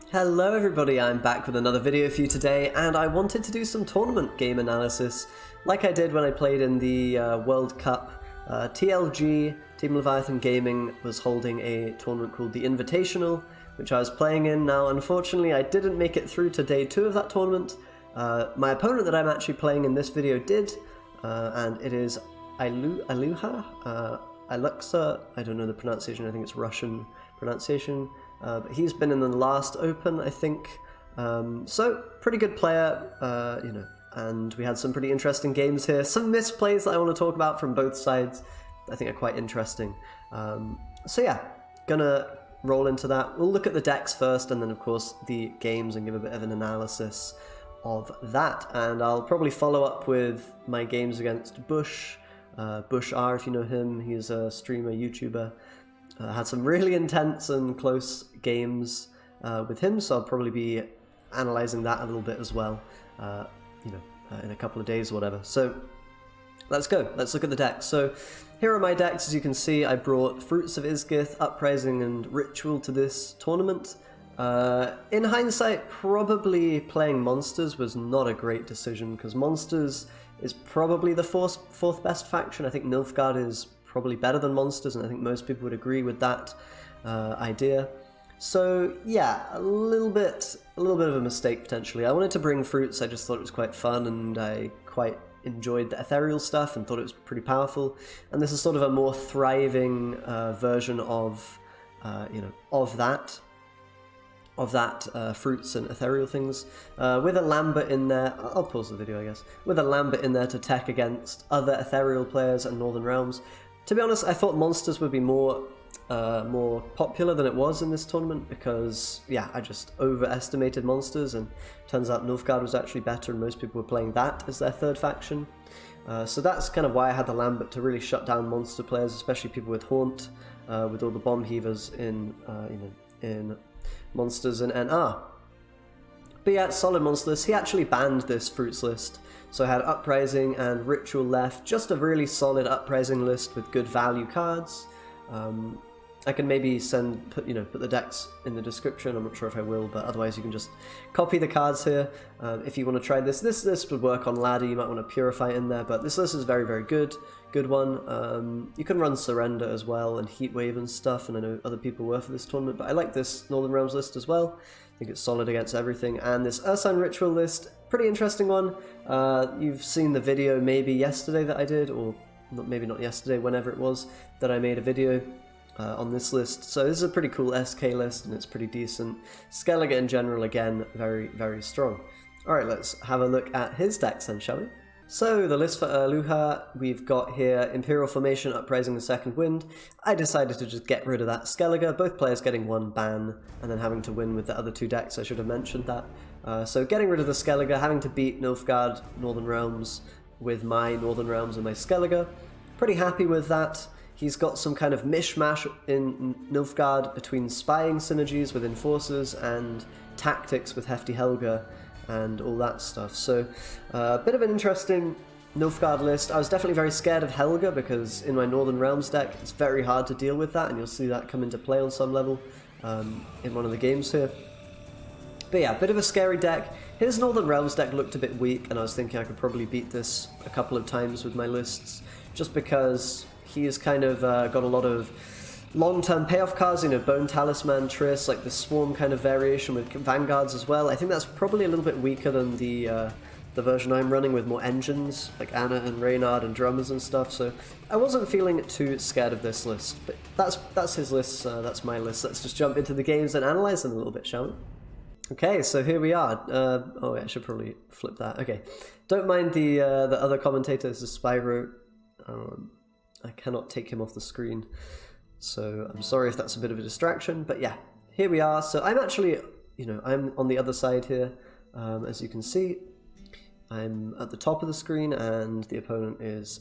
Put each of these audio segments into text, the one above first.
Hello everybody, I'm back with another video for you today, and I wanted to do some tournament game analysis, like I did when I played in the World Cup. TLG, Team Leviathan Gaming, was holding a tournament called the Invitational, which I was playing in. Now, unfortunately, I didn't make it through to day 2 of that tournament. My opponent that I'm actually playing in this video did, and it is Iluxa, I don't know the pronunciation, I think it's Russian pronunciation. But he's been in the last Open, I think. So, pretty good player, and we had some pretty interesting games here. Some misplays that I want to talk about from both sides I think are quite interesting. So yeah, gonna roll into that. We'll look at the decks first, and then of course the games, and give a bit of an analysis of that. And I'll probably follow up with my games against Bush R, if you know him. He's a streamer, YouTuber. Had some really intense and close games with him, so I'll probably be analysing that a little bit as well, in a couple of days or whatever. So let's go, let's look at the decks. So here are my decks. As you can see, I brought Fruits of Isgith, Uprising and Ritual to this tournament. In hindsight, probably playing Monsters was not a great decision, because Monsters is probably the fourth best faction. I think Nilfgaard is probably better than Monsters, and I think most people would agree with that idea. So yeah, a little bit of a mistake potentially. I wanted to bring Fruits. I just thought it was quite fun, and I quite enjoyed the ethereal stuff and thought it was pretty powerful. And this is sort of a more thriving version of that Fruits and ethereal things, with a Lambert in there. I'll pause the video, I guess. With a Lambert in there to tech against other ethereal players and Northern Realms. To be honest, I thought Monsters would be more popular than it was in this tournament, because yeah, I just overestimated Monsters, and turns out Nilfgaard was actually better, and most people were playing that as their third faction. So that's kind of why I had the Lambert, to really shut down monster players, especially people with Haunt, with all the bomb heavers in Monsters and NR. But yeah, solid monster list. He actually banned this Fruits list, so I had Uprising and Ritual left. Just a really solid Uprising list with good value cards. I can maybe put the decks in the description. I'm not sure if I will, but otherwise you can just copy the cards here if you want to try this. This list would work on Ladder. You might want to Purify in there, but this list is very, very good. Good one. You can run Surrender as well, and Heatwave and stuff, and I know other people were for this tournament, but I like this Northern Realms list as well. I think it's solid against everything. And this Ursine Ritual list, pretty interesting one. You've seen the video maybe yesterday that I did, or maybe not yesterday, whenever it was that I made a video on this list. So this is a pretty cool SK list, and it's pretty decent. Skellige in general, again, very, very strong. Alright, let's have a look at his decks then, shall we? So, the list for Luha, we've got here Imperial Formation, Uprising the Second Wind. I decided to just get rid of that Skellige, both players getting one ban, and then having to win with the other two decks. I should have mentioned that. So getting rid of the Skellige, having to beat Nilfgaard, Northern Realms, with my Northern Realms and my Skellige. Pretty happy with that. He's got some kind of mishmash in Nilfgaard between spying synergies with Enforcers and tactics with Hefty Helga and all that stuff. So a bit of an interesting Nilfgaard list. I was definitely very scared of Helga, because in my Northern Realms deck it's very hard to deal with that, and you'll see that come into play on some level in one of the games here. But yeah, a bit of a scary deck. His Northern Realms deck looked a bit weak, and I was thinking I could probably beat this a couple of times with my lists, just because he has kind of got a lot of long-term payoff cards, Bone Talisman, Triss, like the Swarm kind of variation with Vanguards as well. I think that's probably a little bit weaker than the version I'm running, with more engines, like Anna and Reynard and Drummers and stuff, so I wasn't feeling too scared of this list. But that's his list, that's my list. Let's just jump into the games and analyze them a little bit, shall we? Okay, so here we are. Oh, I should probably flip that. Okay, don't mind the other commentator. This is Spyro. I cannot take him off the screen, so I'm sorry if that's a bit of a distraction, but yeah, here we are. So I'm actually, I'm on the other side here. As you can see, I'm at the top of the screen, and the opponent is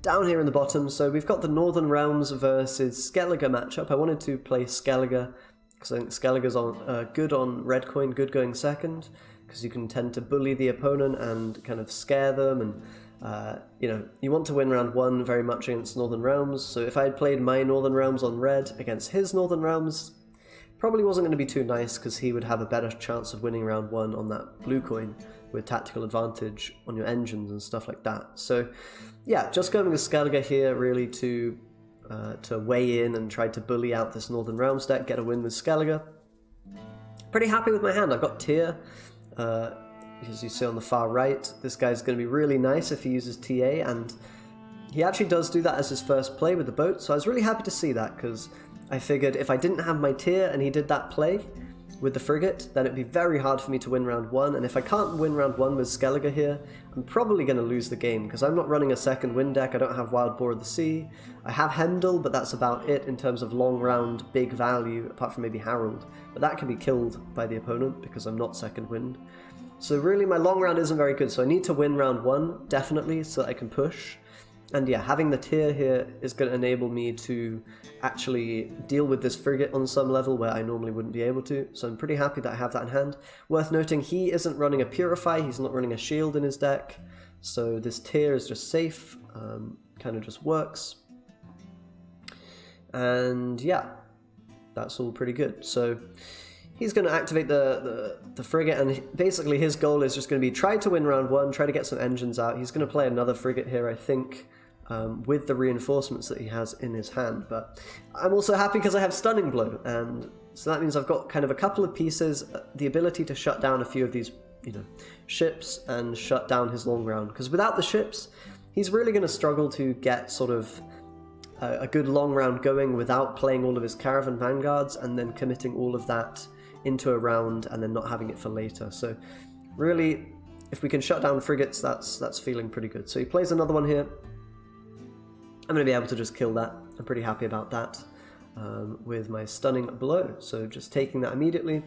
down here in the bottom. So we've got the Northern Realms versus Skellige matchup. I wanted to play Skellige, because I think Skellige's good on red coin, good going second, because you can tend to bully the opponent and kind of scare them, and you want to win round 1 very much against Northern Realms. So if I had played my Northern Realms on red against his Northern Realms, probably wasn't going to be too nice because he would have a better chance of winning round 1 on that blue coin with tactical advantage on your engines and stuff like that. So yeah, just going with Skellige here really to weigh in and try to bully out this Northern Realms deck, get a win with Skellige. Pretty happy with my hand. I've got Tyr, as you see on the far right. This guy's going to be really nice if he uses TA, and he actually does do that as his first play with the boat, so I was really happy to see that, because I figured if I didn't have my Tyr and he did that play with the frigate, then it'd be very hard for me to win round 1, and if I can't win round 1 with Skellige here, I'm probably going to lose the game, because I'm not running a second wind deck, I don't have Wild Boar of the Sea, I have Heimdall, but that's about it in terms of long round, big value, apart from maybe Harold, but that can be killed by the opponent, because I'm not second wind. So really my long round isn't very good, so I need to win round 1, definitely, so that I can push. And yeah, having the Tyr here is going to enable me to actually deal with this frigate on some level where I normally wouldn't be able to, so I'm pretty happy that I have that in hand. Worth noting, he isn't running a Purify, he's not running a shield in his deck, so this Tyr is just safe, kind of just works. And yeah, that's all pretty good. So he's going to activate the frigate, and basically his goal is just going to be try to win round 1, try to get some engines out. He's going to play another frigate here, I think, with the reinforcements that he has in his hand. But I'm also happy because I have Stunning Blow, and so that means I've got kind of a couple of pieces, the ability to shut down a few of these, ships and shut down his long round. Because without the ships, he's really going to struggle to get sort of a good long round going without playing all of his Caravan Vanguards and then committing all of that into a round and then not having it for later. So really, if we can shut down frigates, that's feeling pretty good. So he plays another one here. I'm going to be able to just kill that. I'm pretty happy about that with my Stunning Blow. So just taking that immediately.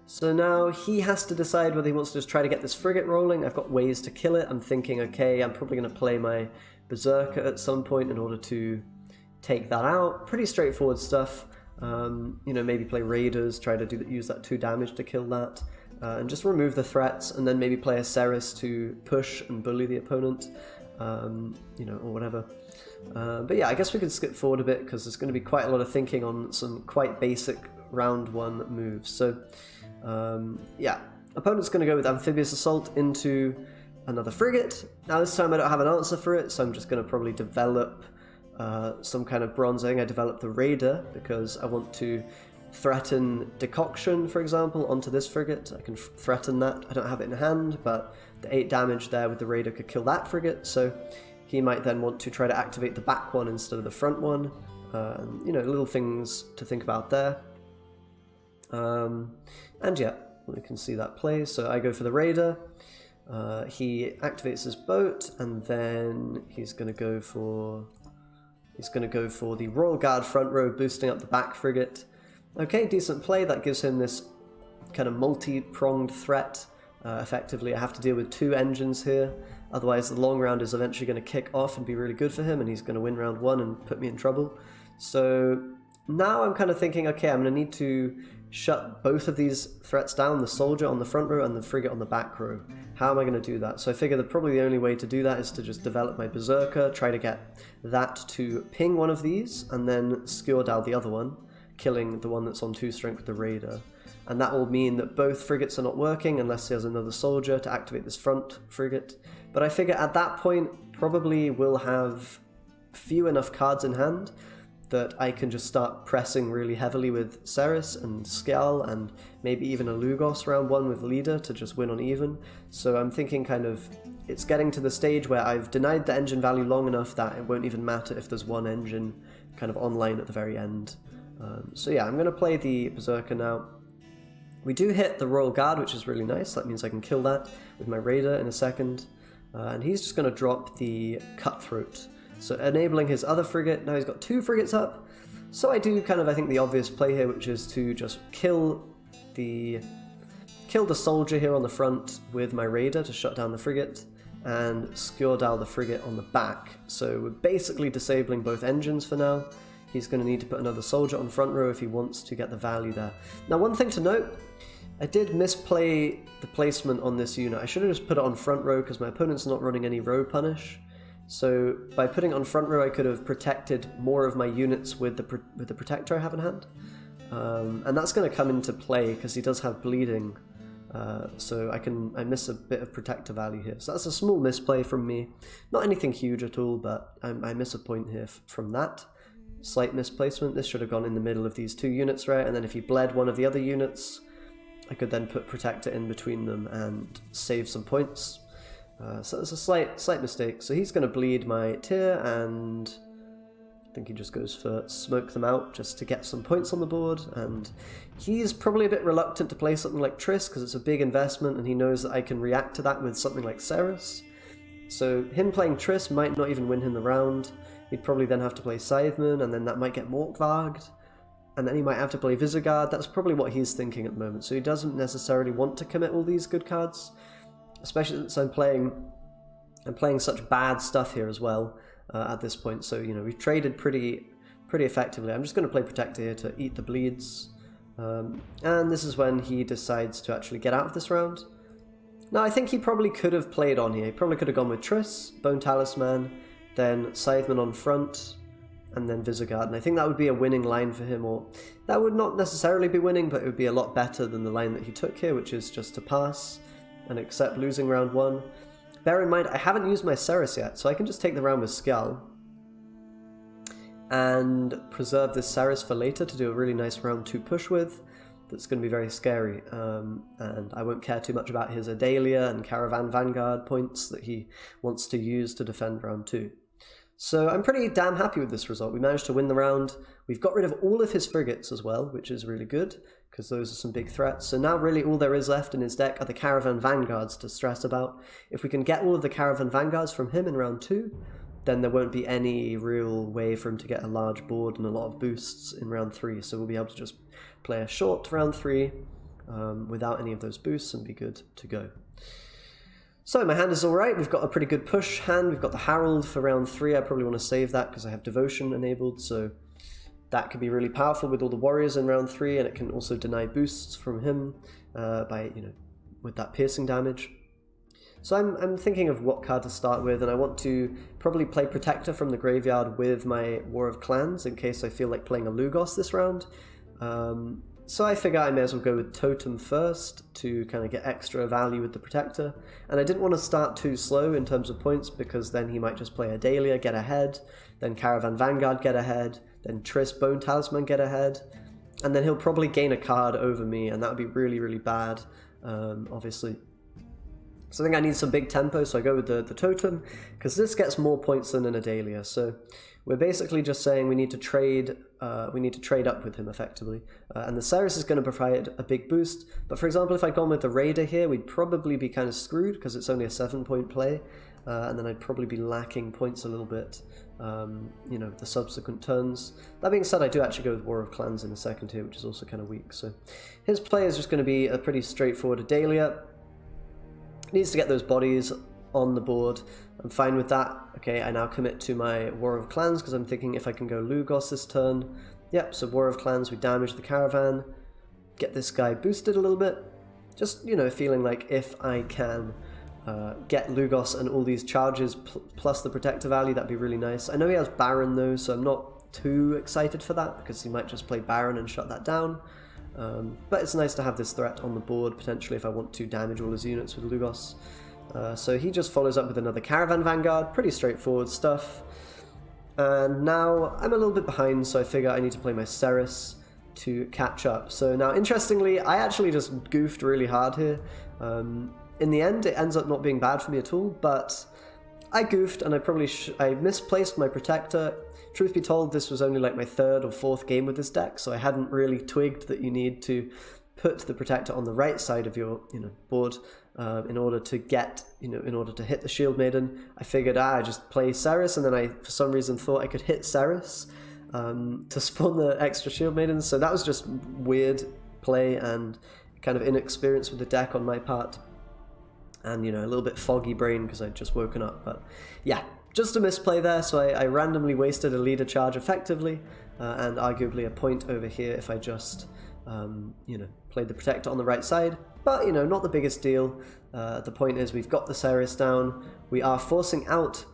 So now he has to decide whether he wants to just try to get this frigate rolling. I've got ways to kill it. I'm thinking, okay, I'm probably going to play my Berserker at some point in order to take that out. Pretty straightforward stuff. Maybe play Raiders, try to use that 2 damage to kill that, and just remove the threats, and then maybe play a Ceres to push and bully the opponent, or whatever. But yeah, I guess we could skip forward a bit, because there's going to be quite a lot of thinking on some quite basic round 1 moves. So, yeah, opponent's going to go with Amphibious Assault into another frigate. Now this time I don't have an answer for it, so I'm just going to probably develop some kind of bronzing. I developed the Raider because I want to threaten Decoction, for example, onto this frigate. I can threaten that. I don't have it in hand, but the 8 damage there with the Raider could kill that frigate, so he might then want to try to activate the back one instead of the front one. Little things to think about there. And yeah, we can see that play. So I go for the Raider. He activates his boat, and then he's going to go for the Royal Guard front row, boosting up the back frigate. Okay, decent play. That gives him this kind of multi-pronged threat. Effectively, I have to deal with 2 engines here. Otherwise, the long round is eventually going to kick off and be really good for him, and he's going to win round 1 and put me in trouble. So now I'm kind of thinking, okay, I'm going to need to shut both of these threats down, the soldier on the front row and the frigate on the back row. How am I going to do that? So I figure that probably the only way to do that is to just develop my Berserker, try to get that to ping one of these, and then skewer down the other one, killing the one that's on 2 strength with the Raider. And that will mean that both frigates are not working unless there's another soldier to activate this front frigate. But I figure at that point, probably we'll have few enough cards in hand that I can just start pressing really heavily with Ceres and Skell, and maybe even a Lugos round 1 with Leader to just win on even. So I'm thinking kind of, it's getting to the stage where I've denied the engine value long enough that it won't even matter if there's one engine kind of online at the very end. So yeah, I'm going to play the Berserker now. We do hit the Royal Guard, which is really nice. That means I can kill that with my Raider in a second. And he's just going to drop the Cutthroat, so enabling his other frigate. Now he's got 2 frigates up. So I do kind of, I think, the obvious play here, which is to just kill the soldier here on the front with my Raider to shut down the frigate, and skewer down the frigate on the back. So we're basically disabling both engines for now. He's going to need to put another soldier on front row if he wants to get the value there. Now, one thing to note, I did misplay the placement on this unit. I should have just put it on front row because my opponent's not running any row punish. So by putting it on front row, I could have protected more of my units with the protector I have in hand. And that's going to come into play because he does have bleeding, so I miss a bit of protector value here. So that's a small misplay from me, not anything huge at all, but I miss a point here from that. Slight misplacement. This should have gone in the middle of these two units, right? And then if he bled one of the other units, I could then put protector in between them and save some points. So it's a slight mistake. So he's going to bleed my tier, and I think he just goes for smoke them out just to get some points on the board. And he's probably a bit reluctant to play something like Triss because it's a big investment, and he knows that I can react to that with something like Ceres. So him playing Triss might not even win him the round. He'd probably then have to play Scytheman, and then that might get Morkvarged, and then he might have to play Visagard. That's probably what he's thinking at the moment. So he doesn't necessarily want to commit all these good cards, especially since I'm playing such bad stuff here as well at this point. So, you know, we've traded pretty effectively. I'm just going to play Protector here to eat the bleeds. And this is when he decides to actually get out of this round. Now, I think he probably could have played on here. He probably could have gone with Triss, Bone Talisman, then Scytheman on front, and then Visagard. And I think that would be a winning line for him, or that would not necessarily be winning, but it would be a lot better than the line that he took here, which is just to pass and accept losing round one. Bear in mind, I haven't used my Ceres yet, so I can just take the round with Skull and preserve this Ceres for later to do a really nice round 2 push with. That's going to be very scary, and I won't care too much about his Adalia and Caravan Vanguard points that he wants to use to defend round 2. So I'm pretty damn happy with this result. We managed to win the round. We've got rid of all of his frigates as well, which is really good, because those are some big threats. So now really all there is left in his deck are the Caravan Vanguards to stress about. If we can get all of the Caravan Vanguards from him in round 2, then there won't be any real way for him to get a large board and a lot of boosts in round 3. So we'll be able to just play a short round 3 without any of those boosts and be good to go. So my hand is alright. We've got a pretty good push hand. We've got the Herald for round 3. I probably want to save that because I have Devotion enabled, so that could be really powerful with all the warriors in round 3, and it can also deny boosts from him by, you know, with that piercing damage. So I'm thinking of what card to start with, and I want to probably play Protector from the graveyard with my War of Clans in case I feel like playing a Lugos this round. So I figure I may as well go with Totem first to kind of get extra value with the Protector. And I didn't want to start too slow in terms of points because then he might just play Adalia, get ahead, then Caravan Vanguard get ahead, then Triss Bone Talisman get ahead, and then he'll probably gain a card over me, and that would be really, really bad, obviously. So I think I need some big tempo, so I go with the Totem, because this gets more points than an Adalia. So we're basically just saying we need to trade up with him effectively. And the Ceres is going to provide a big boost. But for example, if I'd gone with the Raider here, we'd probably be kind of screwed because it's only a 7-point play. And then I'd probably be lacking points a little bit, you know, the subsequent turns. That being said, I do actually go with War of Clans in a second here, which is also kind of weak. So his play is just going to be a pretty straightforward Adalia. Needs to get those bodies on the board. I'm fine with that. Okay, I now commit to my War of Clans because I'm thinking if I can go Lugos this turn. Yep, so War of Clans, we damage the Caravan, get this guy boosted a little bit. Just, you know, feeling like if I can get Lugos and all these charges plus the Protector value, that'd be really nice. I know he has Baron though, so I'm not too excited for that because he might just play Baron and shut that down. But it's nice to have this threat on the board, potentially if I want to damage all his units with Lugos. So he just follows up with another Caravan Vanguard, pretty straightforward stuff. And now I'm a little bit behind, so I figure I need to play my Ceres to catch up. So now, interestingly, I actually just goofed really hard here. In the end, it ends up not being bad for me at all, but I goofed and I misplaced my Protector. Truth be told, this was only like my 3rd or 4th game with this deck, so I hadn't really twigged that you need to put the Protector on the right side of your, you know, board in order to get, you know, in order to hit the Shield Maiden. I figured I just play Ceres, and then I for some reason thought I could hit Ceres to spawn the extra Shield Maidens. So that was just weird play and kind of inexperience with the deck on my part, and, you know, a little bit foggy brain because I'd just woken up. But yeah, just a misplay there, so I randomly wasted a leader charge effectively, and arguably a point over here if I just, you know, played the Protector on the right side. But, you know, not the biggest deal. The point is we've got the Ceres down. We are forcing out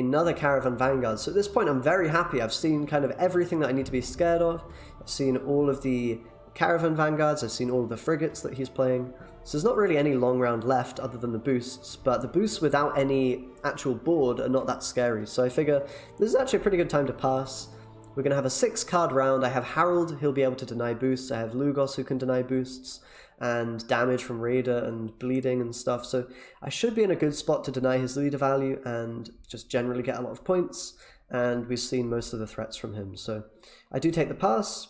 another Caravan Vanguard. So at this point I'm very happy. I've seen kind of everything that I need to be scared of. I've seen all of the Caravan Vanguards, I've seen all of the frigates that he's playing. So there's not really any long round left other than the boosts, but the boosts without any actual board are not that scary. So I figure this is actually a pretty good time to pass. We're going to have a 6-card round. I have Harold, he'll be able to deny boosts. I have Lugos, who can deny boosts, and damage from Raider and bleeding and stuff. So I should be in a good spot to deny his leader value and just generally get a lot of points. And we've seen most of the threats from him. So I do take the pass.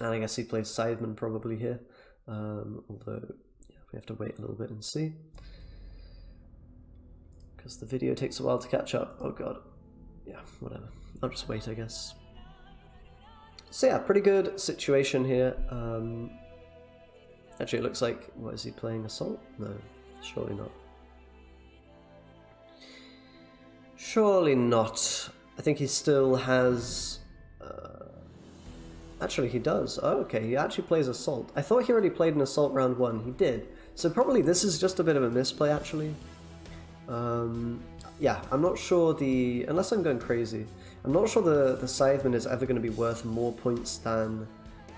And I guess he plays Scytheman probably here. Although yeah, we have to wait a little bit and see. Because the video takes a while to catch up. Oh god. Yeah, whatever. I'll just wait, I guess. So yeah, pretty good situation here. Actually, it looks like... What, is he playing Assault? No, surely not. Surely not. I think he still has... Actually, he does. Oh, okay, he actually plays Assault. I thought he already played an Assault round 1. He did. So probably this is just a bit of a misplay, actually. Yeah, I'm not sure the... Unless I'm going crazy. I'm not sure the Scytheman is ever going to be worth more points than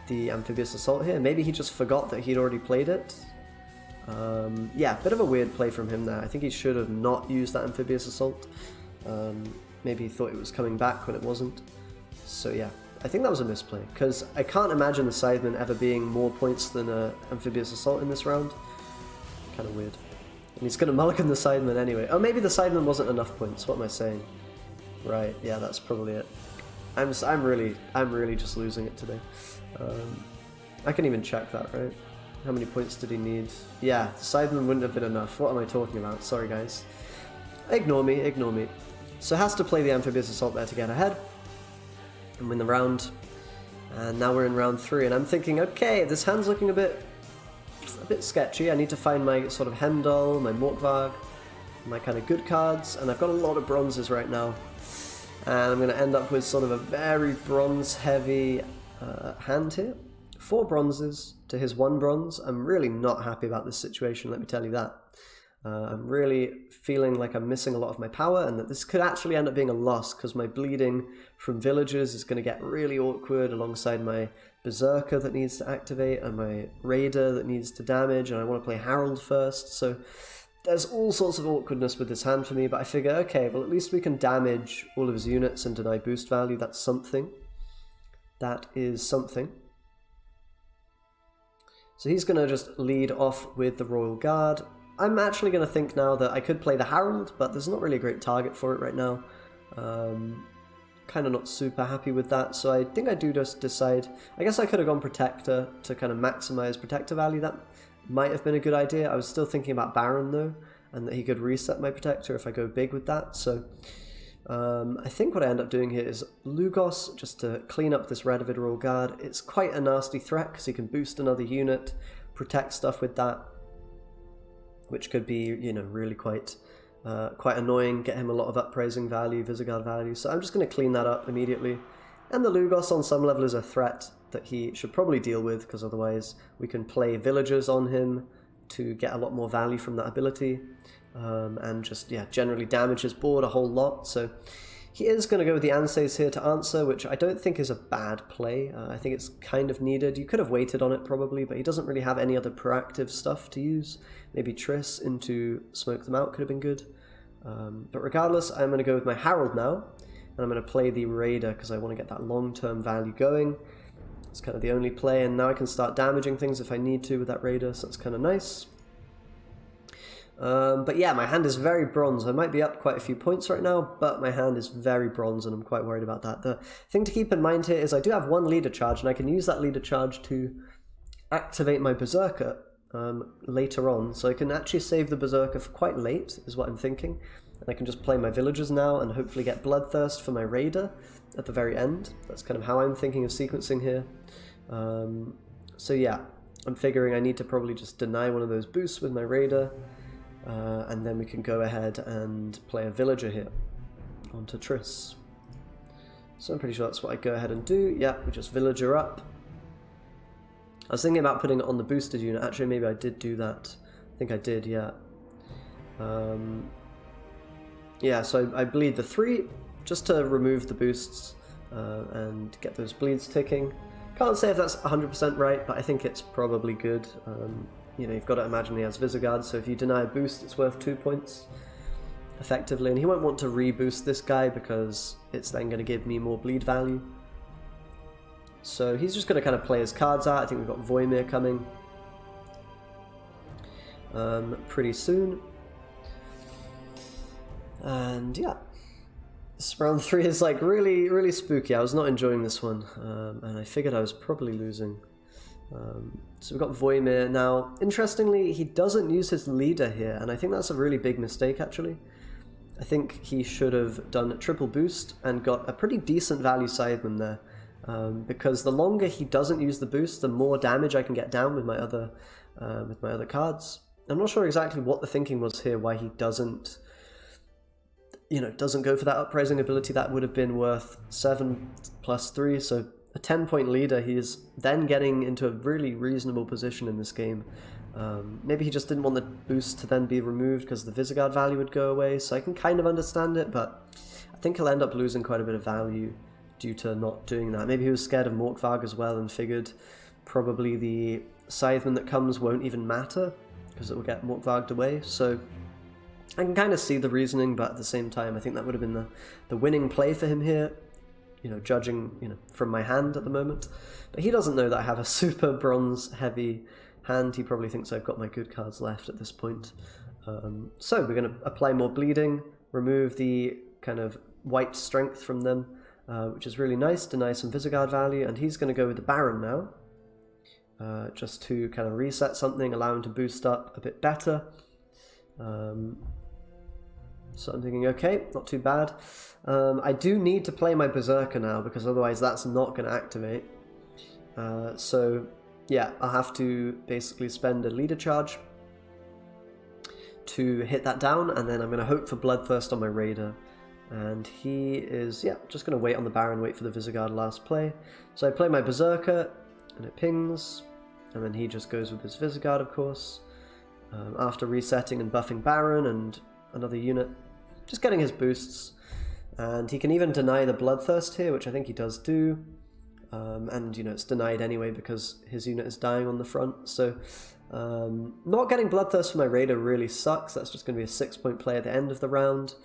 the Amphibious Assault here. Maybe he just forgot that he'd already played it. Yeah, bit of a weird play from him there. I think he should have not used that Amphibious Assault. Maybe he thought it was coming back when it wasn't. So yeah, I think that was a misplay, because I can't imagine the Scytheman ever being more points than an Amphibious Assault in this round. Kind of weird. And he's going to mulligan the Scytheman anyway. Oh, maybe the Scytheman wasn't enough points. What am I saying? Right, yeah, that's probably it. I'm really just losing it today. I can even check that, right? How many points did he need? Yeah, the Scytheman wouldn't have been enough. What am I talking about? Sorry, guys. Ignore me, ignore me. So has to play the Amphibious Assault there to get ahead and win the round. And now we're in round 3, and I'm thinking, okay, this hand's looking a bit sketchy. I need to find my sort of Hemdall, my Morkvarg, my kind of good cards, and I've got a lot of bronzes right now. And I'm going to end up with sort of a very bronze-heavy hand here. 4 bronzes to his 1 bronze. I'm really not happy about this situation, let me tell you that. I'm really feeling like I'm missing a lot of my power, and that this could actually end up being a loss, because my bleeding from villagers is going to get really awkward alongside my Berserker that needs to activate, and my Raider that needs to damage, and I want to play Harold first, so there's all sorts of awkwardness with this hand for me, but I figure, okay, well at least we can damage all of his units and deny boost value. That's something. That is something. So he's going to just lead off with the Royal Guard. I'm actually going to think now that I could play the Harold, but there's not really a great target for it right now. Kind of not super happy with that, so I think I do just decide... I guess I could have gone Protector to kind of maximize Protector value. That might have been a good idea. I was still thinking about Baron though, and that he could reset my Protector if I go big with that, so... I think what I end up doing here is Lugos, just to clean up this Radovid Royal Guard. It's quite a nasty threat, because he can boost another unit, protect stuff with that, which could be, you know, really quite annoying, get him a lot of upraising value, Visigoth value, so I'm just going to clean that up immediately. And the Lugos on some level is a threat that he should probably deal with, because otherwise we can play villagers on him to get a lot more value from that ability, and just, yeah, generally damage his board a whole lot. So he is going to go with the Ansays here to answer, which I don't think is a bad play. I think it's kind of needed. You could have waited on it probably, but he doesn't really have any other proactive stuff to use. Maybe Triss into Smoke Them Out could have been good. But regardless, I'm going to go with my Harold now, and I'm going to play the Raider because I want to get that long-term value going. It's kind of the only play, and now I can start damaging things if I need to with that Raider, so that's kind of nice. But yeah, my hand is very bronze. I might be up quite a few points right now, but my hand is very bronze, and I'm quite worried about that. The thing to keep in mind here is I do have 1 leader charge, and I can use that leader charge to activate my Berserker later on. So I can actually save the Berserker for quite late, is what I'm thinking. And I can just play my villagers now and hopefully get Bloodthirst for my Raider at the very end. That's kind of how I'm thinking of sequencing here. So yeah, I'm figuring I need to probably just deny one of those boosts with my Raider. And then we can go ahead and play a villager here onto Triss. So I'm pretty sure that's what I go ahead and do. Yeah, we just villager up. I was thinking about putting it on the boosted unit. Actually, maybe I did do that. I think I did, yeah. yeah, so I bleed the 3 just to remove the boosts and get those bleeds ticking. Can't say if that's 100% right, but I think it's probably good. You know, you've got to imagine he has Visigourd, so if you deny a boost, it's worth 2 points, effectively. And he won't want to reboost this guy because it's then going to give me more bleed value. So he's just going to kind of play his cards out. I think we've got Voimir coming pretty soon. And yeah, this round 3 is like really, really spooky. I was not enjoying this one, and I figured I was probably losing. So we've got Voimir. Now, interestingly, he doesn't use his leader here, and I think that's a really big mistake, actually. I think he should have done a triple boost and got a pretty decent value Sideman there, because the longer he doesn't use the boost, the more damage I can get down with my other cards. I'm not sure exactly what the thinking was here, why he doesn't, you know, doesn't go for that uprising ability. That would have been worth 7 plus 3, so a 10-point leader. He is then getting into a really reasonable position in this game. Maybe he just didn't want the boost to then be removed because the Visigourd value would go away, so I can kind of understand it, but I think he'll end up losing quite a bit of value due to not doing that. Maybe he was scared of Morkvarg as well and figured probably the Scytheman that comes won't even matter because it will get Morkvarged away, so I can kind of see the reasoning, but at the same time I think that would have been the winning play for him here, you know, judging, you know, from my hand at the moment. But he doesn't know that I have a super bronze heavy hand. He probably thinks I've got my good cards left at this point. So we're going to apply more bleeding, remove the kind of white strength from them, which is really nice, deny some Visigourd value, and he's going to go with the Baron now, just to kind of reset something, allow him to boost up a bit better. So I'm thinking, okay, not too bad. I do need to play my Berserker now, because otherwise that's not going to activate. So yeah, I'll have to basically spend a leader charge to hit that down, and then I'm going to hope for Bloodthirst on my Raider. And he is, yeah, just going to wait on the Baron, wait for the Visigourd last play. So I play my Berserker, and it pings, and then he just goes with his Visigourd, of course. After resetting and buffing Baron and another unit, just getting his boosts. And he can even deny the Bloodthirst here, which I think he does do. And, you know, it's denied anyway because his unit is dying on the front. So not getting Bloodthirst for my Raider really sucks. That's just going to be a 6-point play at the end of the round.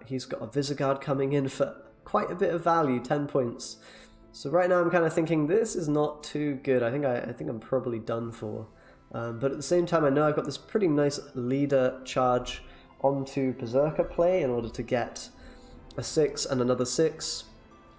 He's got a Visigourd coming in for quite a bit of value, 10 points. So right now I'm kind of thinking this is not too good. I think I'm probably done for. But at the same time, I know I've got this pretty nice leader charge onto Berserker play in order to get a 6 and another 6.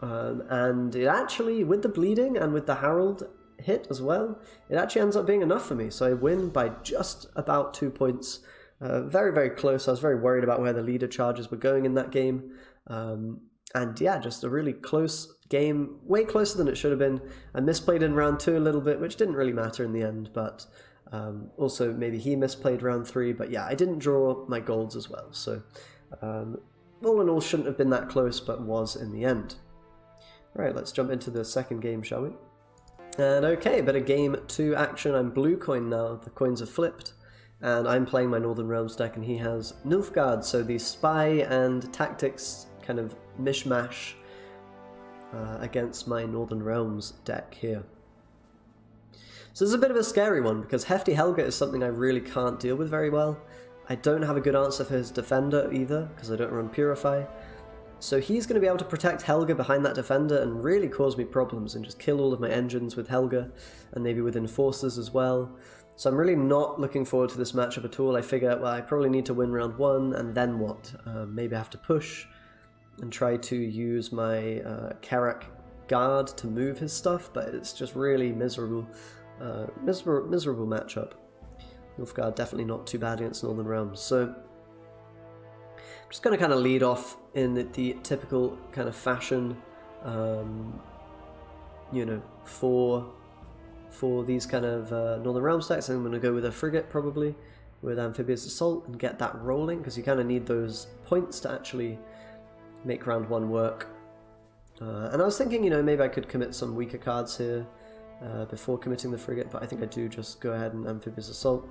And it actually, with the bleeding and with the Herald hit as well, it actually ends up being enough for me. So I win by just about 2 points. Very, very close. I was very worried about where the leader charges were going in that game. And yeah, just a really close game, way closer than it should have been. I misplayed in round 2 a little bit, which didn't really matter in the end, but also maybe he misplayed round 3. But yeah, I didn't draw my golds as well. So all in all, shouldn't have been that close, but was in the end. Right, let's jump into the second game, shall we? And okay, a bit of game 2 action. I'm blue coin now. The coins have flipped. And I'm playing my Northern Realms deck, and he has Nilfgaard, so the spy and tactics kind of mishmash against my Northern Realms deck here. So this is a bit of a scary one, because Hefty Helga is something I really can't deal with very well. I don't have a good answer for his defender either, because I don't run Purify. So he's going to be able to protect Helga behind that defender and really cause me problems and just kill all of my engines with Helga, and maybe with Enforcers as well. So I'm really not looking forward to this matchup at all. I figure, well, I probably need to win round 1, and then what? Maybe I have to push and try to use my Karak Guard to move his stuff, but it's just really miserable. Miserable matchup. Nilfgaard definitely not too bad against Northern Realms. So I'm just going to kind of lead off in the typical kind of fashion, you know, for these kind of Northern Realms decks. I'm going to go with a Frigate probably, with Amphibious Assault, and get that rolling, because you kind of need those points to actually make round 1 work. And I was thinking, you know, maybe I could commit some weaker cards here before committing the Frigate, but I think I do just go ahead and Amphibious Assault.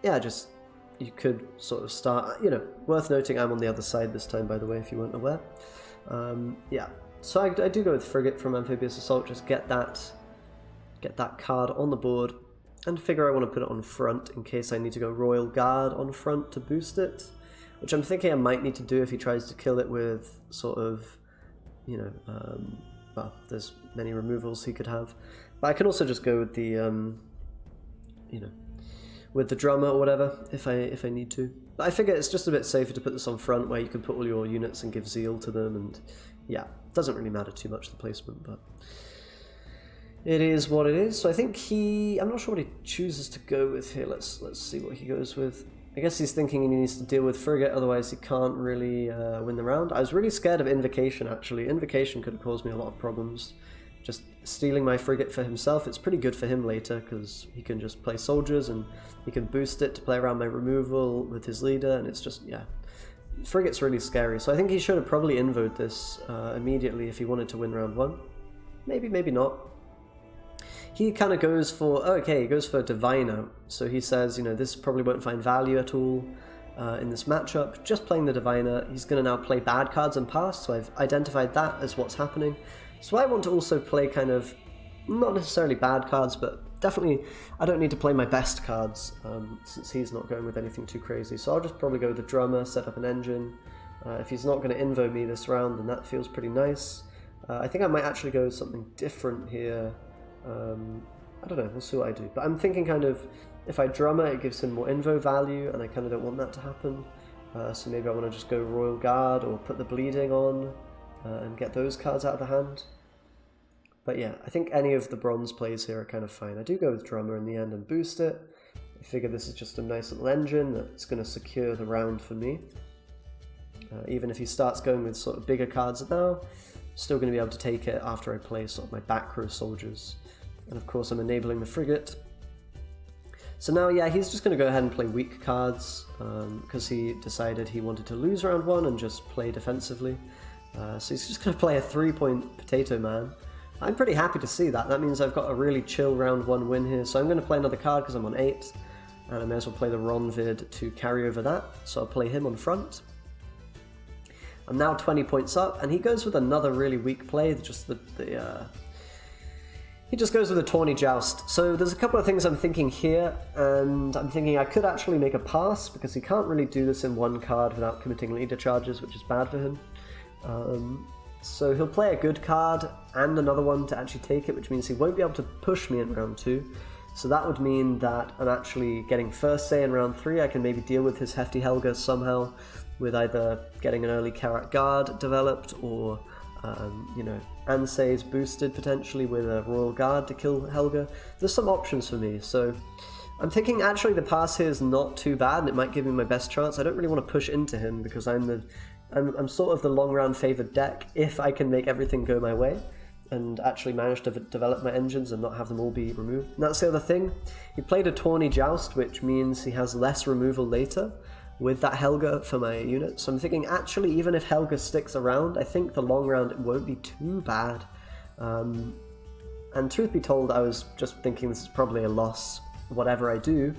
Yeah, just you could sort of start, you know, worth noting I'm on the other side this time, by the way, if you weren't aware. Yeah, so I do go with Frigate from Amphibious Assault, just get that card on the board, and figure I want to put it on front in case I need to go Royal Guard on front to boost it, which I'm thinking I might need to do if he tries to kill it with sort of, you know, well, there's many removals he could have. But I can also just go with the, you know, with the drummer or whatever, if I need to. But I figure it's just a bit safer to put this on front where you can put all your units and give zeal to them, and yeah, it doesn't really matter too much the placement, but it is what it is. So I think I'm not sure what he chooses to go with here. Let's see what he goes with. I guess he's thinking he needs to deal with Frigate, otherwise he can't really win the round. I was really scared of Invocation, actually. Invocation could have caused me a lot of problems. Just stealing my Frigate for himself, it's pretty good for him later, because he can just play soldiers, and he can boost it to play around my removal with his leader, and it's just, yeah. Frigate's really scary, so I think he should have probably invoed this immediately if he wanted to win round 1. Maybe, maybe not. He kind of goes for, he goes for Diviner, so he says, you know, this probably won't find value at all in this matchup. Just playing the Diviner, he's going to now play bad cards and pass, so I've identified that as what's happening. So I want to also play kind of, not necessarily bad cards, but definitely I don't need to play my best cards since he's not going with anything too crazy. So I'll just probably go with the drummer, set up an engine. If he's not going to invo me this round, then that feels pretty nice. I think I might actually go with something different here. I don't know, we'll see what I do. But I'm thinking kind of, if I drummer, it gives him more invo value, and I kind of don't want that to happen. So maybe I want to just go Royal Guard or put the Bleeding on and get those cards out of the hand. But yeah, I think any of the bronze plays here are kind of fine. I do go with drummer in the end and boost it. I figure this is just a nice little engine that's going to secure the round for me. Even if he starts going with sort of bigger cards now, still going to be able to take it after I play sort of my back row soldiers. And of course I'm enabling the Frigate. So now, yeah, he's just going to go ahead and play weak cards because he decided he wanted to lose round 1 and just play defensively. So he's just going to play a 3-point Potato Man. I'm pretty happy to see that. That means I've got a really chill round 1 win here. So I'm going to play another card because I'm on 8. And I may as well play the Ronvid to carry over that. So I'll play him on front. I'm now 20 points up, and he goes with another really weak play, just he just goes with a Tawny Joust. So there's a couple of things I'm thinking here, and I'm thinking I could actually make a pass, because he can't really do this in one card without committing leader charges, which is bad for him. So he'll play a good card and another one to actually take it, which means he won't be able to push me in round 2. So that would mean that I'm actually getting first say in round 3. I can maybe deal with his Hefty Helga somehow, with either getting an early Karat Guard developed or, you know, Ansei's boosted potentially with a Royal Guard to kill Helga. There's some options for me, so I'm thinking actually the pass here is not too bad and it might give me my best chance. I don't really want to push into him because I'm sort of the long round favoured deck if I can make everything go my way and actually manage to develop my engines and not have them all be removed. And that's the other thing. He played a Tawny Joust, which means he has less removal later with that Helga for my unit. So I'm thinking actually even if Helga sticks around, I think the long round it won't be too bad. And truth be told, I was just thinking this is probably a loss whatever I do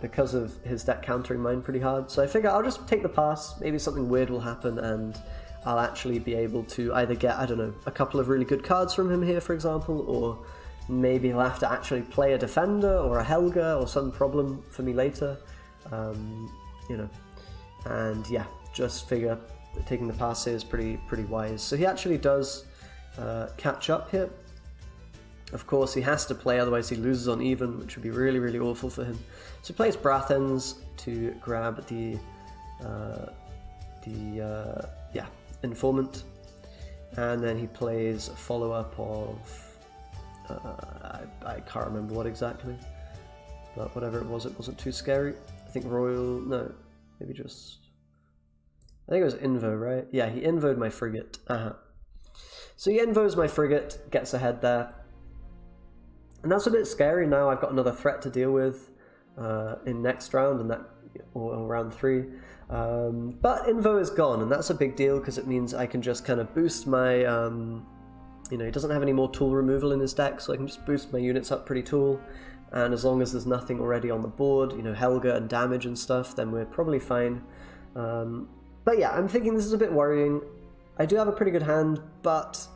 because of his deck countering mine pretty hard. So I figure I'll just take the pass, maybe something weird will happen and I'll actually be able to either get, I don't know, a couple of really good cards from him here, for example, or maybe he'll have to actually play a Defender or a Helga or some problem for me later. You know, and yeah, just figure that taking the pass here is pretty wise. So he actually does catch up here. Of course, he has to play, otherwise he loses on even, which would be really, really awful for him. So he plays Brathens to grab the Informant, and then he plays a follow-up of I can't remember what exactly, but whatever it wasn't too scary. I think I think it was Invo, right? Yeah, he invoed my Frigate. So he invos my Frigate, gets ahead there. And that's a bit scary. Now I've got another threat to deal with in next round, and or round 3. But Invo is gone, and that's a big deal because it means I can just kind of boost my, you know, he doesn't have any more tool removal in his deck, so I can just boost my units up pretty tall. and as long as there's nothing already on the board, you know, Helga and damage and stuff, then we're probably fine. But yeah, I'm thinking this is a bit worrying. I do have a pretty good hand, but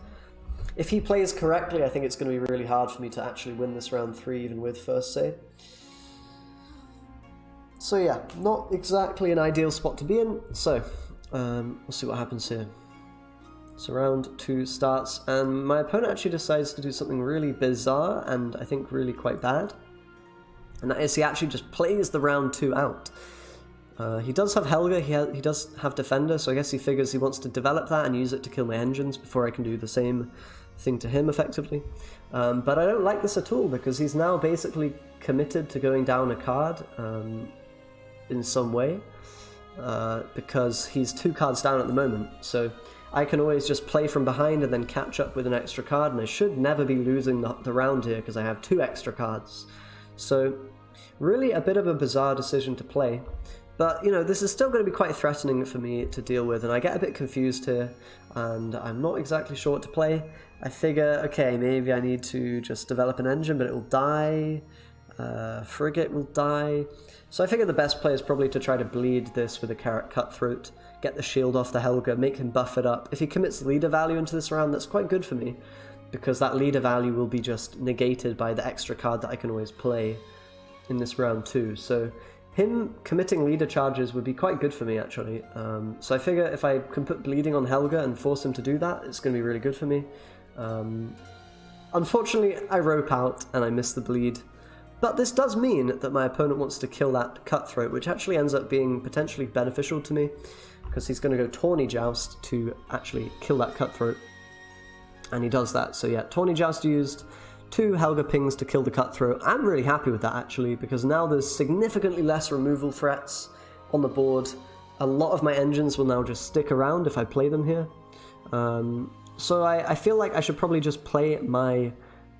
if he plays correctly, I think it's going to be really hard for me to actually win this round 3, even with first save. So yeah, not exactly an ideal spot to be in, so we'll see what happens here. So round 2 starts, and my opponent actually decides to do something really bizarre, and I think really quite bad. And that is he actually just plays the round 2 out. He does have Helga, he does have Defender, so I guess he figures he wants to develop that and use it to kill my engines before I can do the same thing to him, effectively. But I don't like this at all, because he's now basically committed to going down a card in some way, because he's 2 cards down at the moment, so I can always just play from behind and then catch up with an extra card, and I should never be losing the round here, because I have 2 extra cards. So really a bit of a bizarre decision to play. But, you know, this is still going to be quite threatening for me to deal with, and I get a bit confused here, and I'm not exactly sure what to play. I figure, okay, maybe I need to just develop an engine, but it will die. Frigate will die. So I figure the best play is probably to try to bleed this with a Carrot Cutthroat, get the shield off the Helga, make him buff it up. If he commits leader value into this round, that's quite good for me, because that leader value will be just negated by the extra card that I can always play in this round too. So him committing leader charges would be quite good for me, actually. So I figure if I can put bleeding on Helga and force him to do that, it's going to be really good for me. Unfortunately, I rope out and I miss the bleed. But this does mean that my opponent wants to kill that Cutthroat, which actually ends up being potentially beneficial to me, because he's going to go Tawny Joust to actually kill that Cutthroat. And he does that. So yeah, Tawny Joust used, 2 Helga pings to kill the Cutthroat. I'm really happy with that, actually, because now there's significantly less removal threats on the board. A lot of my engines will now just stick around if I play them here. So I feel like I should probably just play my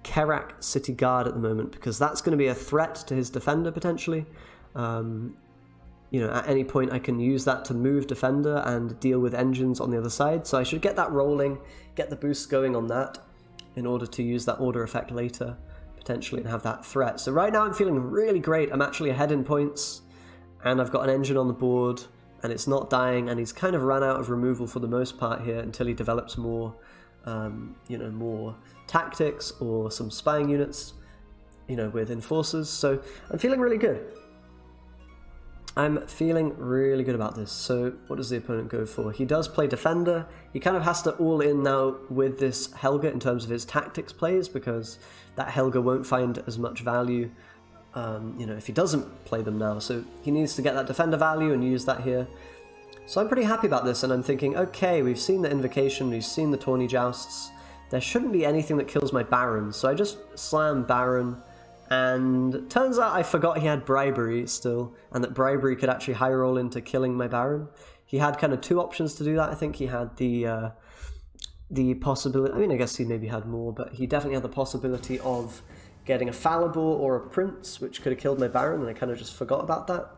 Kerak City Guard at the moment, because that's going to be a threat to his Defender, potentially. You know, at any point I can use that to move Defender and deal with engines on the other side. So I should get that rolling, get the boost going on that, in order to use that order effect later, potentially, and have that threat. So right now I'm feeling really great. I'm actually ahead in points, and I've got an engine on the board, and it's not dying, and he's kind of run out of removal for the most part here until he develops more, you know, more tactics or some spying units, you know, with enforcers. So I'm feeling really good. I'm feeling really good about this. So what does the opponent go for? He does play Defender. He kind of has to all in now with this Helga in terms of his tactics plays, because that Helga won't find as much value, you know, if he doesn't play them now. So he needs to get that Defender value and use that here. So I'm pretty happy about this, and I'm thinking, okay, we've seen the Invocation, we've seen the Tawny Jousts. There shouldn't be anything that kills my Baron. So I just slam Baron. And turns out I forgot he had Bribery still, and that Bribery could actually high roll into killing my Baron. He had kind of 2 options to do that. I think he had the possibility, I mean, I guess he maybe had more, but he definitely had the possibility of getting a Falibor or a Prince, which could have killed my Baron, and I kind of just forgot about that.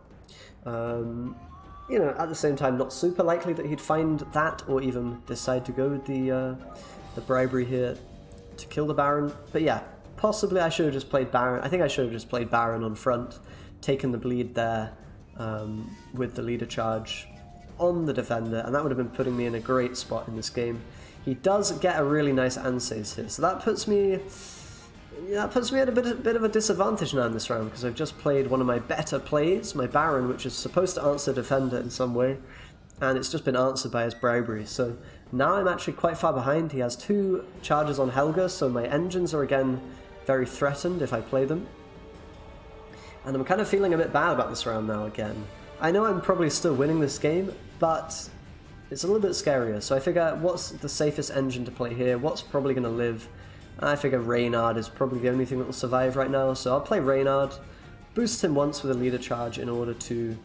You know, at the same time, not super likely that he'd find that, or even decide to go with the Bribery here to kill the Baron. But yeah, possibly I should have just played Baron. I think I should have just played Baron on front, taken the bleed there with the leader charge on the Defender, and that would have been putting me in a great spot in this game. He does get a really nice Ansays here, so that puts me at a bit of a disadvantage now in this round, because I've just played one of my better plays, my Baron, which is supposed to answer Defender in some way, and it's just been answered by his Bribery. So now I'm actually quite far behind. He has 2 charges on Helga, so my engines are again very threatened if I play them. And I'm kind of feeling a bit bad about this round now again. I know I'm probably still winning this game, but it's a little bit scarier. So I figure, what's the safest engine to play here? What's probably going to live? And I figure Reynard is probably the only thing that will survive right now. So I'll play Reynard, boost him once with a leader charge in order to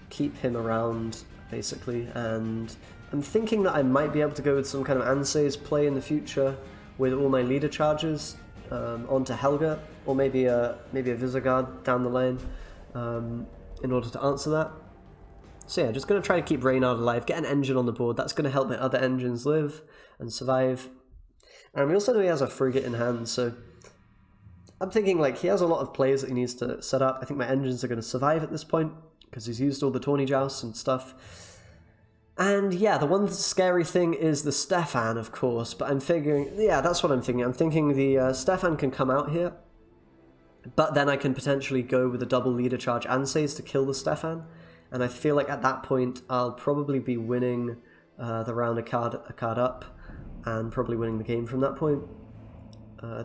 keep him around, basically. And I'm thinking that I might be able to go with some kind of Ansays play in the future with all my leader charges onto Helga, or maybe a Visigoth down the line in order to answer that. So yeah, just going to try to keep Reynard alive, get an engine on the board. That's going to help my other engines live and survive. And we also know he has a frigate in hand, so I'm thinking like he has a lot of plays that he needs to set up. I think my engines are going to survive at this point because he's used all the Tawny Jousts and stuff. And yeah, the one scary thing is the Stefan, of course, but I'm figuring, yeah, that's what I'm thinking. I'm thinking the Stefan can come out here, but then I can potentially go with a double leader charge Ansays to kill the Stefan. And I feel like at that point, I'll probably be winning the round a card up, and probably winning the game from that point.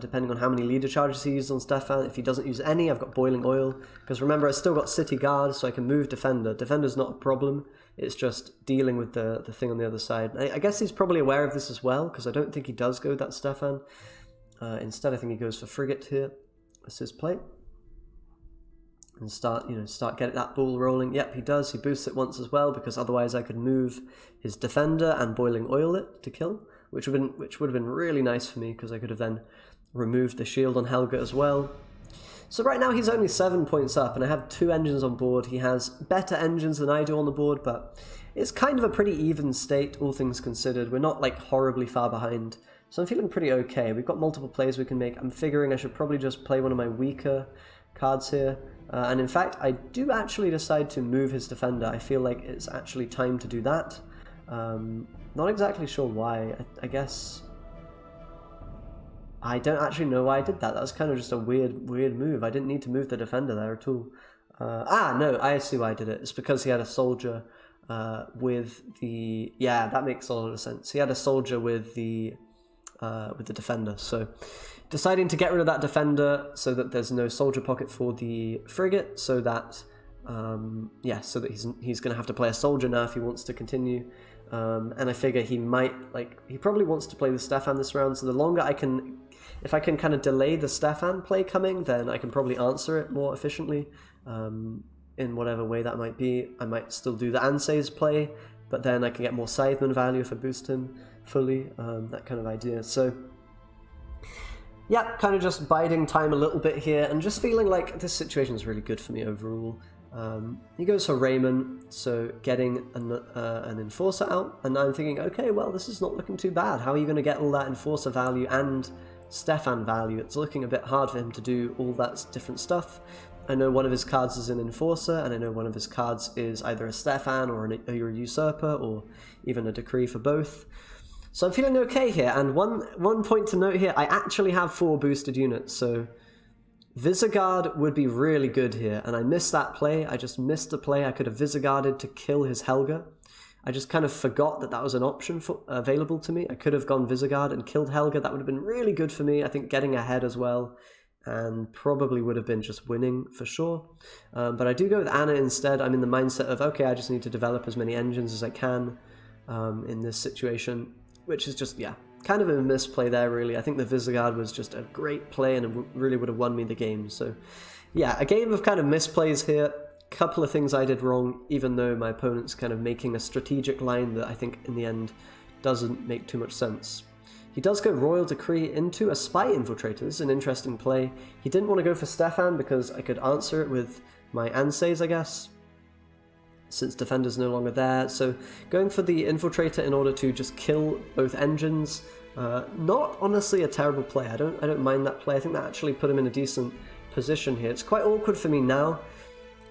Depending on how many leader charges he uses on Stefan. If he doesn't use any, I've got Boiling Oil. Because remember, I've still got City Guard, so I can move Defender. Defender's not a problem. It's just dealing with the thing on the other side. I guess he's probably aware of this as well, because I don't think he does go with that Stefan. Instead, I think he goes for Frigate here. That's his play. And start getting that ball rolling. Yep, he does. He boosts it once as well, because otherwise I could move his Defender and Boiling Oil it to kill, which would have been really nice for me, because I could have then removed the shield on Helga as well. So right now he's only 7 points up, and I have 2 engines on board. He has better engines than I do on the board, but it's kind of a pretty even state, all things considered. We're not like horribly far behind, so I'm feeling pretty okay. We've got multiple plays we can make. I'm figuring I should probably just play one of my weaker cards here. And in fact, I do actually decide to move his Defender. I feel like it's actually time to do that. Not exactly sure why. I guess I don't actually know why I did that. That was kind of just a weird move. I didn't need to move the Defender there at all. No, I see why I did it. It's because he had a soldier with the... Yeah, that makes a lot of sense. He had a soldier with the Defender. So deciding to get rid of that Defender so that there's no soldier pocket for the frigate, so that so that he's going to have to play a soldier now if he wants to continue. And I figure he probably wants to play the Stefan this round, so the longer if I can kind of delay the Stefan play coming, then I can probably answer it more efficiently, in whatever way that might be. I might still do the Ansays play, but then I can get more Scytheman value if I boost him fully, that kind of idea. So yeah, kind of just biding time a little bit here, and just feeling like this situation is really good for me overall. He goes for Raymond, so getting an Enforcer out, and now I'm thinking, okay, well, this is not looking too bad. How are you going to get all that Enforcer value and Stefan value? It's looking a bit hard for him to do all that different stuff. I know one of his cards is an Enforcer, and I know one of his cards is either a Stefan or a Usurper, or even a Decree for both. So I'm feeling okay here, and one point to note here, I actually have 4 boosted units, so Visigodd would be really good here, and I missed that play. I just missed the play. I could have Visigodded to kill his Helga. I just kind of forgot that was an option available to me. I could have gone Visigodd and killed Helga. That would have been really good for me. I think getting ahead as well, and probably would have been just winning for sure. But I do go with Anna instead. I'm in the mindset of, okay, I just need to develop as many engines as I can in this situation, which is just, yeah, kind of a misplay there, really. I think the Visigodd was just a great play, and it really would have won me the game. So yeah, a game of kind of misplays here. Couple of things I did wrong, even though my opponent's kind of making a strategic line that I think in the end doesn't make too much sense. He does go Royal Decree into a Spy Infiltrator. This is an interesting play. He didn't want to go for Stefan because I could answer it with my Ansays, I guess, since Defender's no longer there. So going for the Infiltrator in order to just kill both engines, not honestly a terrible play. I don't mind that play. I think that actually put him in a decent position here. It's quite awkward for me now,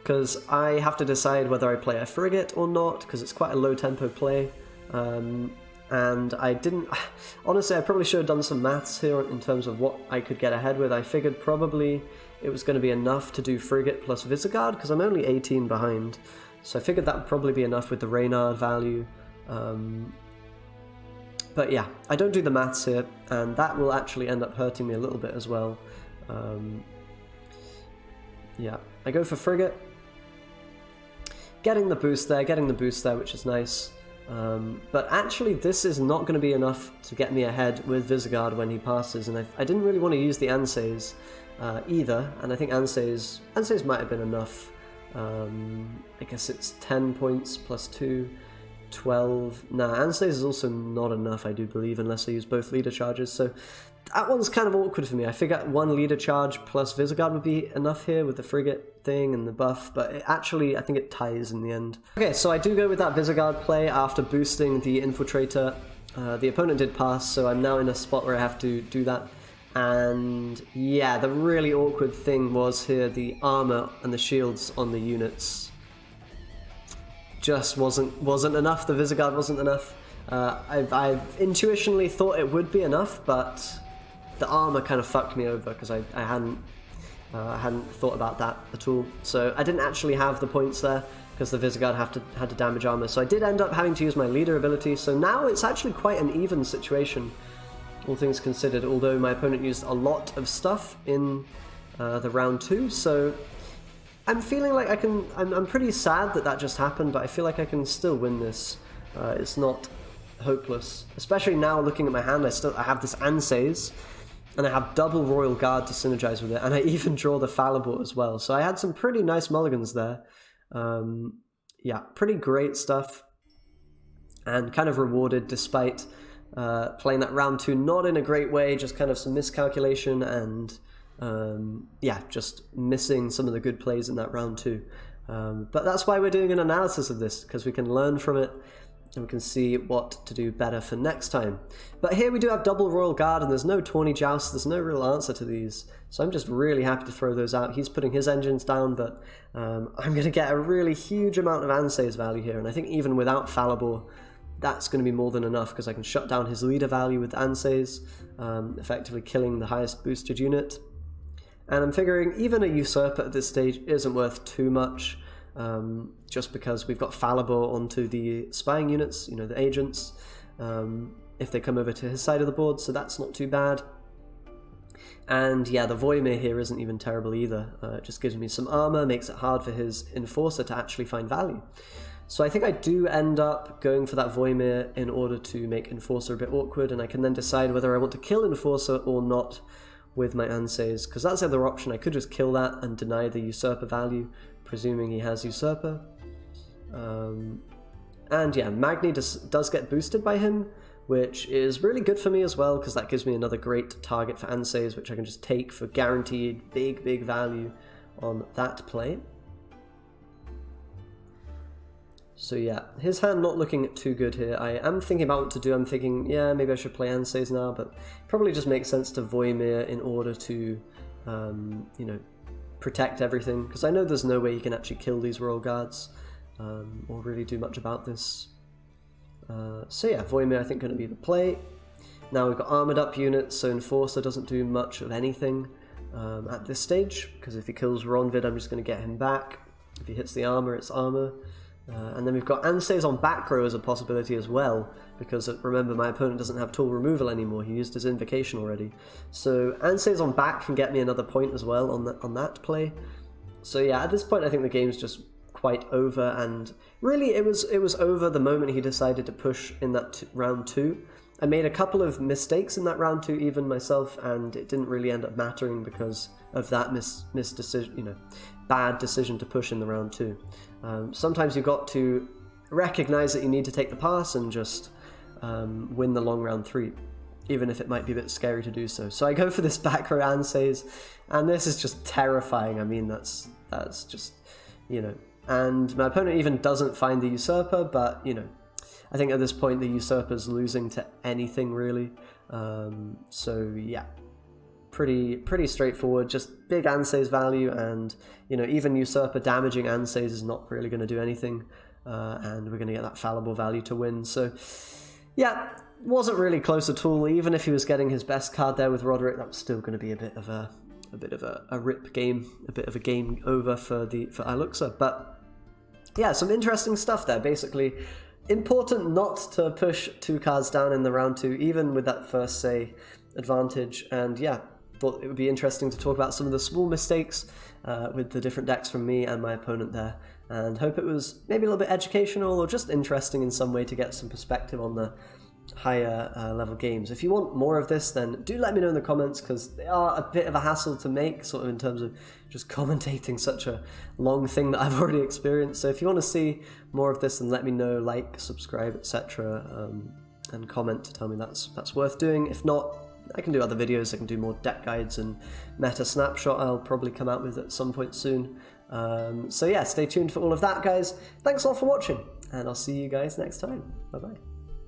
because I have to decide whether I play a frigate or not, because it's quite a low tempo play. And I didn't... Honestly, I probably should have done some maths here in terms of what I could get ahead with. I figured probably it was going to be enough to do frigate plus Visigodd, because I'm only 18 behind. So I figured that would probably be enough with the Reynard value. But yeah, I don't do the maths here, and that will actually end up hurting me a little bit as well. Yeah, I go for frigate. Getting the boost there, which is nice. But actually this is not going to be enough to get me ahead with Visigodd when he passes, and I didn't really want to use the Ansays either, and I think Ansays might have been enough. I guess it's 10 points plus 2, 12. Nah, Ansays is also not enough, I do believe, unless I use both leader charges, so that one's kind of awkward for me. I figured 1 leader charge plus Visigodd would be enough here with the frigate thing and the buff, but I think it ties in the end. Okay, so I do go with that Visigodd play after boosting the Infiltrator. The opponent did pass, so I'm now in a spot where I have to do that. And yeah, the really awkward thing was here, the armor and the shields on the units just wasn't enough. The Visigoth wasn't enough. I've intuitionally thought it would be enough, but the armor kind of fucked me over because I hadn't thought about that at all. So I didn't actually have the points there because the Visigoth had to damage armor. So I did end up having to use my leader ability. So now it's actually quite an even situation, all things considered, although my opponent used a lot of stuff in the round 2. So I'm feeling like I can... I'm pretty sad that just happened, but I feel like I can still win this. It's not hopeless. Especially now, looking at my hand, I have this Ansays, and I have double Royal Guard to synergize with it, and I even draw the Falibor as well. So I had some pretty nice mulligans there. Yeah, pretty great stuff, and kind of rewarded despite playing that round 2 not in a great way, just kind of some miscalculation and yeah, just missing some of the good plays in that round 2. But that's why we're doing an analysis of this, because we can learn from it and we can see what to do better for next time. But here we do have double Royal Guard, and there's no Tawny Joust, there's no real answer to these. So I'm just really happy to throw those out. He's putting his engines down, but I'm going to get a really huge amount of Ansays value here, and I think even without Falibor, that's going to be more than enough, because I can shut down his leader value with Ansays, effectively killing the highest boosted unit. And I'm figuring even a Usurper at this stage isn't worth too much, just because we've got Falibor onto the spying units, you know, the agents, if they come over to his side of the board, so that's not too bad. And yeah, the Voimir here isn't even terrible either. It just gives me some armor, makes it hard for his Enforcer to actually find value. So I think I do end up going for that Voimir in order to make Enforcer a bit awkward, and I can then decide whether I want to kill Enforcer or not with my Ansays, because that's the other option. I could just kill that and deny the Usurper value, presuming he has Usurper. And yeah, Magni does get boosted by him, which is really good for me as well, because that gives me another great target for Ansays, which I can just take for guaranteed big value on that play. So yeah, his hand not looking too good here. I am thinking about what to do. I'm thinking, yeah, maybe I should play Ansays now, but probably just makes sense to Voimir in order to, you know, protect everything, because I know there's no way he can actually kill these Royal Guards, or really do much about this. So yeah, Voimir I think going to be the play. Now we've got armoured up units, so Enforcer doesn't do much of anything at this stage, because if he kills Ronvid, I'm just going to get him back. If he hits the armour, it's armour. And then we've got Ansays on back row as a possibility as well, because remember, my opponent doesn't have tool removal anymore. He used his Invocation already. So Ansays on back can get me another point as well on that play. So yeah, at this point I think the game's just quite over, and really it was over the moment he decided to push in that round 2. I made a couple of mistakes in that round 2 even myself, and it didn't really end up mattering because of that misdecision, you know, bad decision to push in the round 2. Sometimes you've got to recognize that you need to take the pass and just win the long round 3, even if it might be a bit scary to do so. So I go for this back row Ansays, and this is just terrifying. I mean, that's just, you know, and my opponent even doesn't find the Usurper, but, you know, I think at this point the Usurper's losing to anything really. So yeah, pretty straightforward, just big Ansays value, and you know, even Usurper damaging Ansays is not really going to do anything, and we're going to get that fallible value to win. So yeah, wasn't really close at all. Even if he was getting his best card there with Roderick, that was still going to be a bit of a rip game, a bit of a game over for Iluxa. But yeah, some interesting stuff there. Basically, important not to push 2 cards down in the round 2, even with that first say advantage. And yeah, thought it would be interesting to talk about some of the small mistakes with the different decks from me and my opponent there, and hope it was maybe a little bit educational or just interesting in some way to get some perspective on the higher level games. If you want more of this, then do let me know in the comments, because they are a bit of a hassle to make, sort of in terms of just commentating such a long thing that I've already experienced. So if you want to see more of this, then let me know, like, subscribe, etc., and comment to tell me that's worth doing. If not, I can do other videos. I can do more deck guides and meta snapshot I'll probably come out with at some point soon. So yeah, stay tuned for all of that, guys. Thanks all for watching, and I'll see you guys next time. Bye bye.